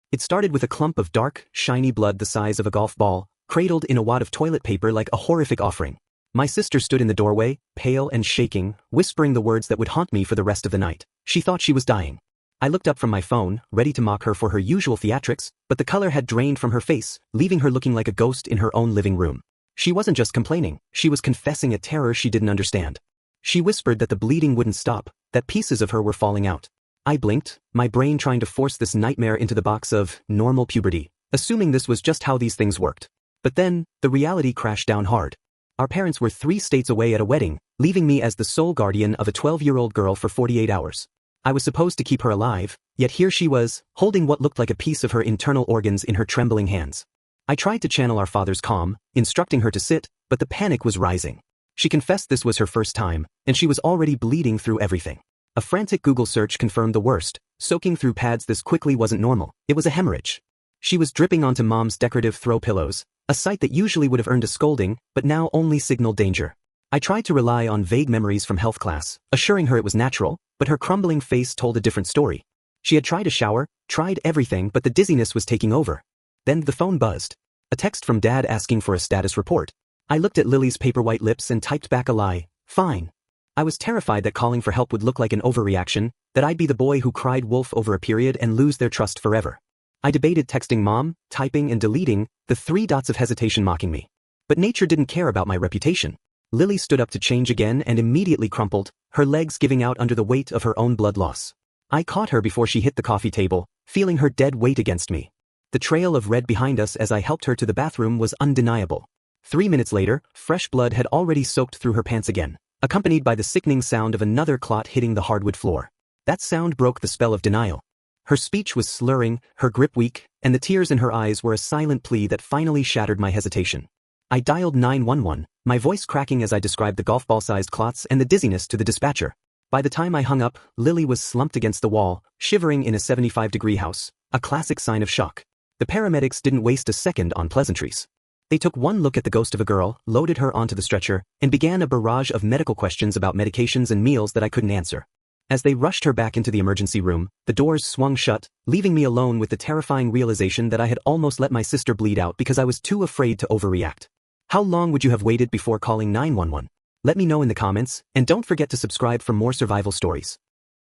It started with a clump of dark, shiny blood the size of a golf ball, cradled in a wad of toilet paper like a horrific offering. My sister stood in the doorway, pale and shaking, whispering the words that would haunt me for the rest of the night. She thought she was dying. I looked up from my phone, ready to mock her for her usual theatrics, but the color had drained from her face, leaving her looking like a ghost in her own living room. She wasn't just complaining, she was confessing a terror she didn't understand. She whispered that the bleeding wouldn't stop, that pieces of her were falling out. I blinked, my brain trying to force this nightmare into the box of normal puberty, assuming this was just how these things worked. But then, the reality crashed down hard. Our parents were 3 states away at a wedding, leaving me as the sole guardian of a 12-year-old girl for 48 hours. I was supposed to keep her alive, yet here she was, holding what looked like a piece of her internal organs in her trembling hands. I tried to channel our father's calm, instructing her to sit, but the panic was rising. She confessed this was her first time, and she was already bleeding through everything. A frantic Google search confirmed the worst. Soaking through pads this quickly wasn't normal, it was a hemorrhage. She was dripping onto mom's decorative throw pillows, a sight that usually would have earned a scolding, but now only signaled danger. I tried to rely on vague memories from health class, assuring her it was natural, but her crumbling face told a different story. She had tried a shower, tried everything, but the dizziness was taking over. Then the phone buzzed. A text from Dad asking for a status report. I looked at Lily's paper-white lips and typed back a lie, fine. I was terrified that calling for help would look like an overreaction, that I'd be the boy who cried wolf over a period and lose their trust forever. I debated texting Mom, typing and deleting, the 3 dots of hesitation mocking me. But nature didn't care about my reputation. Lily stood up to change again and immediately crumpled, her legs giving out under the weight of her own blood loss. I caught her before she hit the coffee table, feeling her dead weight against me. The trail of red behind us as I helped her to the bathroom was undeniable. 3 minutes later, fresh blood had already soaked through her pants again, accompanied by the sickening sound of another clot hitting the hardwood floor. That sound broke the spell of denial. Her speech was slurring, her grip weak, and the tears in her eyes were a silent plea that finally shattered my hesitation. I dialed 911, my voice cracking as I described the golf ball-sized clots and the dizziness to the dispatcher. By the time I hung up, Lily was slumped against the wall, shivering in a 75-degree house, a classic sign of shock. The paramedics didn't waste a second on pleasantries. They took one look at the ghost of a girl, loaded her onto the stretcher, and began a barrage of medical questions about medications and meals that I couldn't answer. As they rushed her back into the emergency room, the doors swung shut, leaving me alone with the terrifying realization that I had almost let my sister bleed out because I was too afraid to overreact. How long would you have waited before calling 911? Let me know in the comments, and don't forget to subscribe for more survival stories.